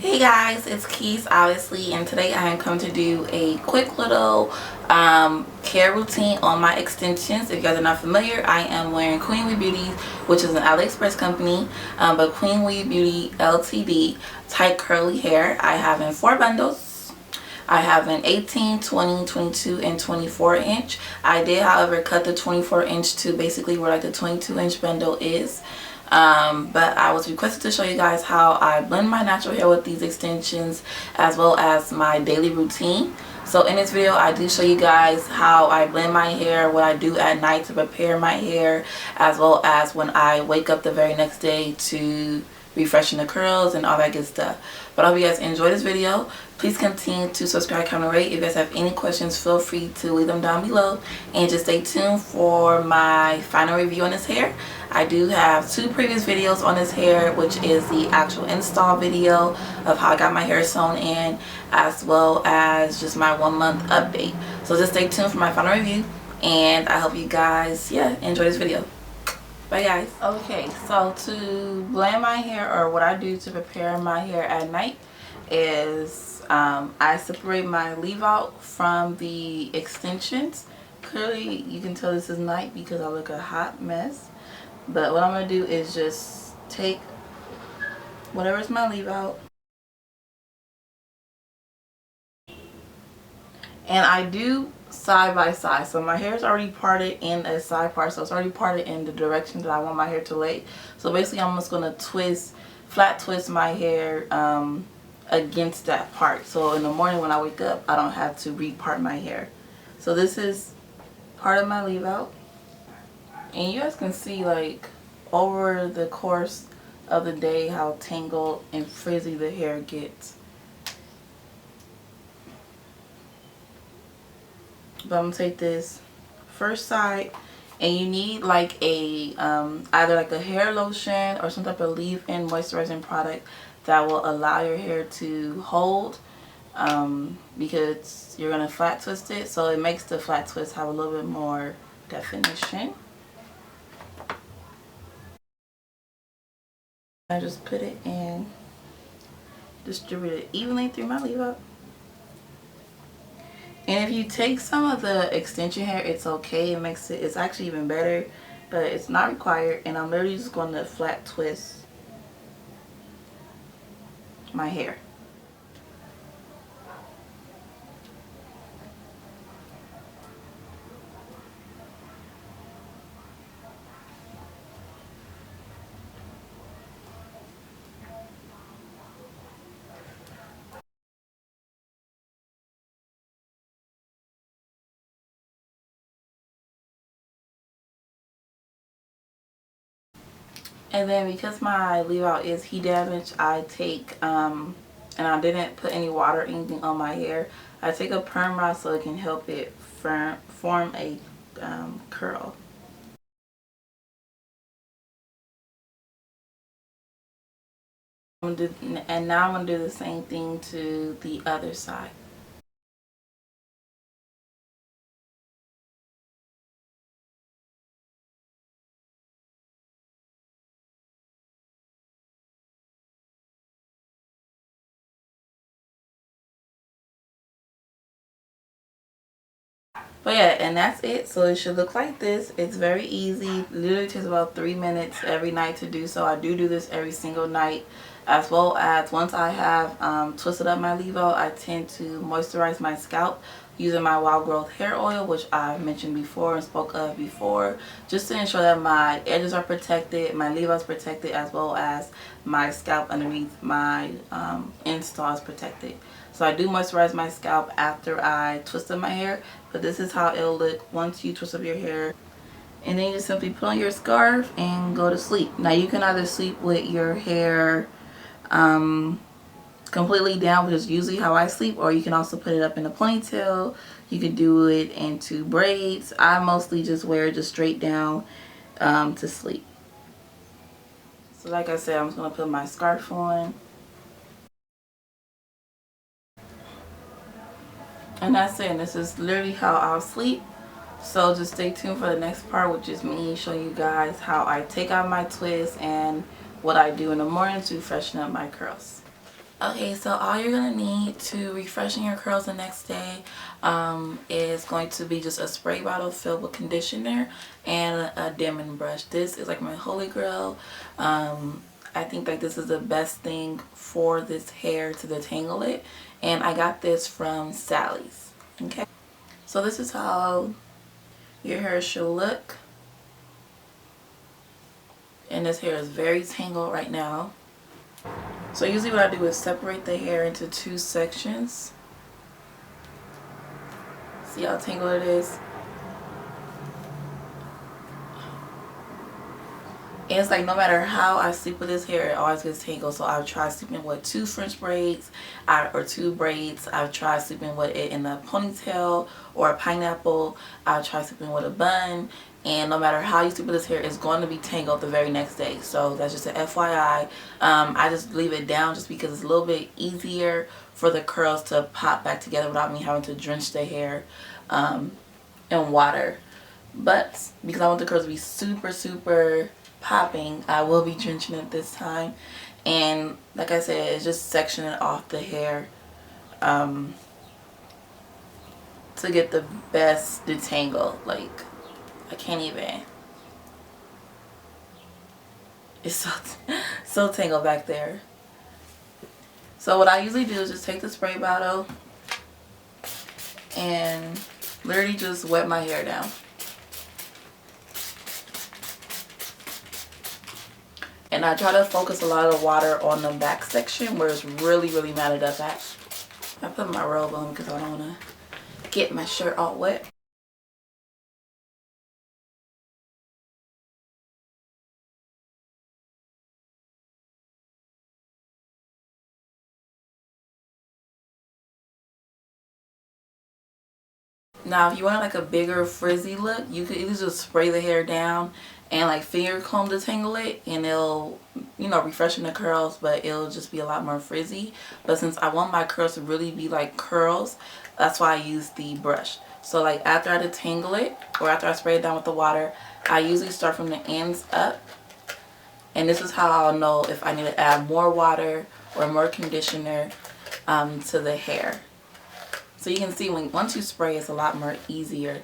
Hey guys, it's Keys obviously, and today I am coming to do a quick little care routine on my extensions. If you guys are not familiar, I am wearing Queen Wee Beauty, which is an AliExpress company, but Queen Wee Beauty LTD tight curly hair. I have in 4 bundles. I have an 18, 20, 22, and 24 inch. I did, however, cut the 24 inch to basically where like the 22 inch bundle is. But I was requested to show you guys how I blend my natural hair with these extensions, as well as my daily routine. So in this video I do show you guys how I blend my hair, what I do at night to prepare my hair, as well as when I wake up the very next day to refreshing the curls and all that good stuff. But I hope you guys enjoy this video. Please continue to subscribe, comment, rate. If you guys have any questions, feel free to leave them down below, and just stay tuned for my final review on this hair. I do have 2 previous videos on this hair, which is the actual install video of how I got my hair sewn in, as well as just my 1-month update. So just stay tuned for my final review, and I hope you guys enjoy this video. Bye guys. Okay, so to blend my hair, or what I do to prepare my hair at night, is I separate my leave out from the extensions. Clearly you can tell this is night because I look a hot mess. But what I'm going to do is just take whatever's my leave out, and I do side by side. So my hair is already parted in a side part, so it's already parted in the direction that I want my hair to lay. So basically I'm just going to flat twist my hair against that part, so in the morning when I wake up I don't have to repart my hair. So this is part of my leave out, and you guys can see like over the course of the day how tangled and frizzy the hair gets. But I'm gonna take this first side, and you need like a either like a hair lotion or some type of leave-in moisturizing product that will allow your hair to hold, because you're gonna flat twist it, so it makes the flat twist have a little bit more definition. I just put it in, distribute it evenly through my leave out. And if you take some of the extension hair, it's okay. It's actually even better, but it's not required. And I'm literally just going to flat twist my hair. And then because my leave out is heat damaged, I take and I didn't put any water or anything on my hair, I take a perm rod so it can help it form a curl. And now I'm going to do the same thing to the other side. But yeah, and that's it. So it should look like this. It's very easy. Literally takes about 3 minutes every night to do. So I do this every single night, as well as once I have twisted up my leave out, I tend to moisturize my scalp using my Wild Growth hair oil, which I've mentioned before and spoke of before, just to ensure that my edges are protected, my leave out is protected, as well as my scalp underneath my install is protected. So I do moisturize my scalp after I twist up my hair, but this is how it'll look once you twist up your hair. And then you just simply put on your scarf and go to sleep. Now you can either sleep with your hair completely down, which is usually how I sleep, or you can also put it up in a ponytail. You can do it into braids. I mostly just wear it just straight down to sleep. So like I said, I'm just going to put my scarf on. And that's it. And this is literally how I'll sleep. So just stay tuned for the next part, which is me showing you guys how I take out my twist and what I do in the morning to freshen up my curls. Okay, so all you're gonna need to refreshen your curls the next day is going to be just a spray bottle filled with conditioner and a Denman brush. This is like my holy grail. I think like this is the best thing for this hair to detangle it, and I got this from Sally's. Okay, so this is how your hair should look, and this hair is very tangled right now. So usually what I do is separate the hair into two sections. See how tangled it is? And it's like no matter how I sleep with this hair, it always gets tangled. So I've tried sleeping with two French braids or two braids. I've tried sleeping with it in a ponytail or a pineapple. I've tried sleeping with a bun. And no matter how you sleep with this hair, it's going to be tangled the very next day. So that's just an FYI. I just leave it down just because it's a little bit easier for the curls to pop back together without me having to drench the hair in water. But because I want the curls to be super popping, I will be drenching it this time. And like I said, it's just sectioning off the hair to get the best detangle. Like, I can't even. It's so tangled back there. So what I usually do is just take the spray bottle and literally just wet my hair down. And I try to focus a lot of water on the back section where it's really matted up at. I put my robe on because I don't want to get my shirt all wet. Now if you want like a bigger frizzy look, you could either just spray the hair down and like finger comb detangle it, and it'll, you know, refreshen the curls, but it'll just be a lot more frizzy. But since I want my curls to really be like curls, that's why I use the brush. So like after I detangle it, or after I spray it down with the water, I usually start from the ends up, and this is how I'll know if I need to add more water or more conditioner to the hair. So you can see once you spray, it's a lot more easier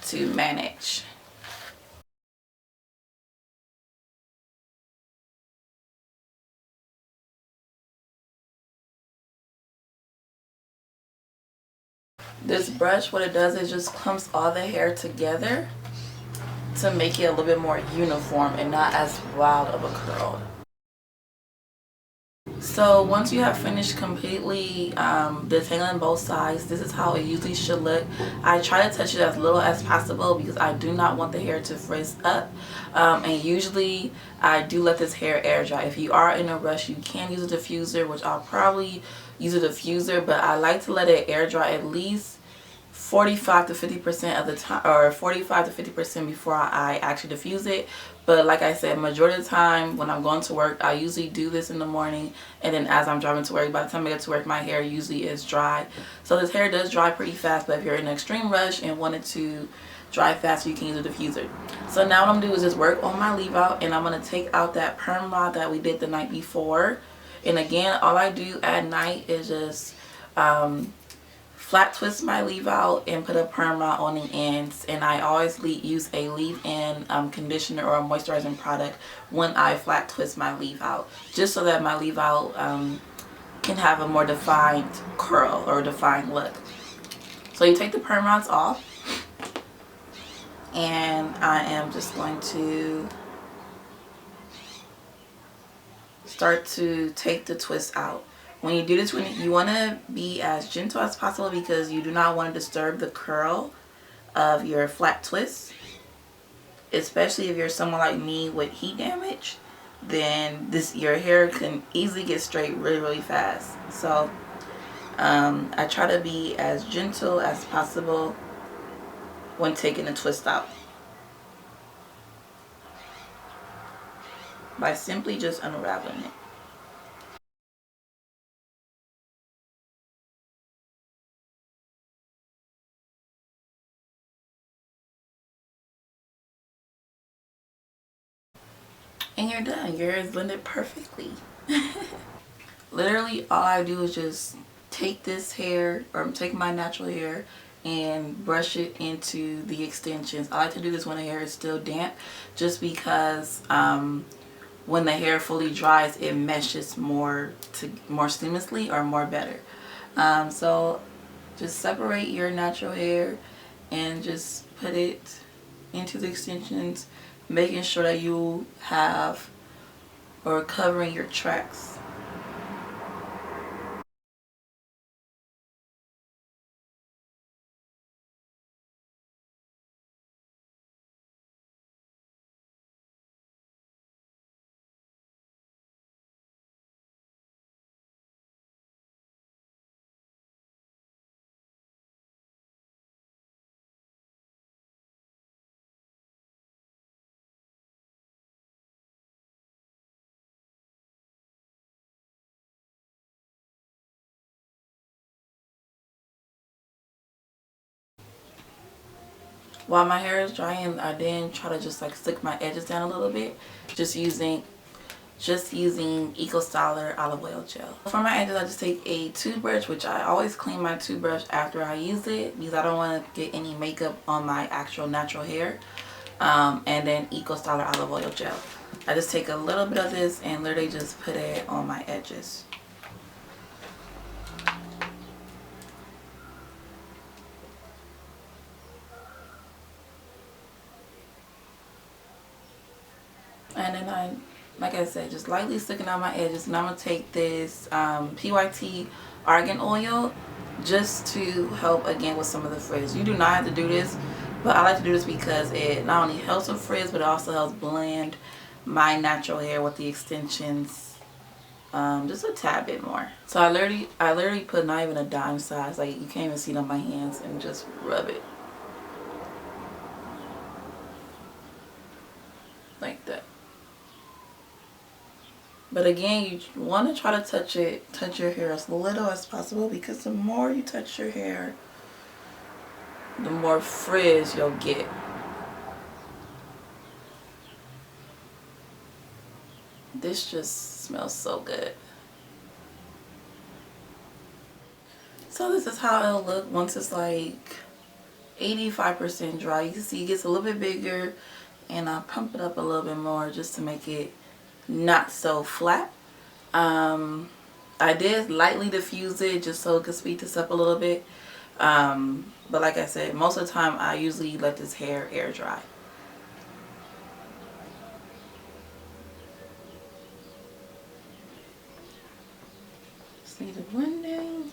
to manage. This brush, what it does is just clumps all the hair together to make it a little bit more uniform and not as wild of a curl. So once you have finished completely detangling both sides, this is how it usually should look. I try to touch it as little as possible because I do not want the hair to frizz up. And usually I do let this hair air dry. If you are in a rush, you can use a diffuser, which I'll probably use a diffuser, but I like to let it air dry at least 45 to 50% of the time, or 45 to 50% before I actually diffuse it. But like I said, majority of the time when I'm going to work, I usually do this in the morning, and then as I'm driving to work, by the time I get to work, my hair usually is dry. So this hair does dry pretty fast, but if you're in an extreme rush and wanted to dry faster, you can use a diffuser. So now what I'm gonna do is just work on my leave out, and I'm gonna take out that perm rod that we did the night before. And again, all I do at night is just flat twist my leave out and put a perm rod on the ends. And I always use a leave-in conditioner or a moisturizing product when I flat twist my leave out, just so that my leave out can have a more defined curl or defined look. So you take the perm rods off, and I am just going to start to take the twist out. When you do this, you want to be as gentle as possible because you do not want to disturb the curl of your flat twist. Especially if you're someone like me with heat damage, then your hair can easily get straight really fast. So I try to be as gentle as possible when taking the twist out by simply just unraveling it. And you're done. Your hair is blended perfectly. literally all I do is just take this hair, or take my natural hair, and brush it into the extensions. I like to do this when the hair is still damp, just because when the hair fully dries, it meshes more seamlessly, or more better. So just separate your natural hair and just put it into the extensions, making sure that you have, or covering your tracks. While my hair is drying, I then try to just like stick my edges down a little bit, just using Eco Styler olive oil gel. For my edges, I just take a toothbrush, which I always clean my toothbrush after I use it, because I don't want to get any makeup on my actual natural hair. And then Eco Styler olive oil gel. I just take a little bit of this and literally just put it on my edges. And then like I said, just lightly sticking out my edges. And I'm going to take this PYT argan oil, just to help again with some of the frizz. You do not have to do this, but I like to do this because it not only helps with frizz, but it also helps blend my natural hair with the extensions just a tad bit more. So I literally put not even a dime size, like you can't even see it on my hands, and just rub it like that. But again, you want to try to touch your hair as little as possible, because the more you touch your hair, the more frizz you'll get. This just smells so good. So this is how it'll look once it's like 85% dry. You can see it gets a little bit bigger, and I'll pump it up a little bit more just to make it not so flat. I did lightly diffuse it just so it could speed this up a little bit. But like I said, most of the time I usually let this hair air dry. Just need to blend in.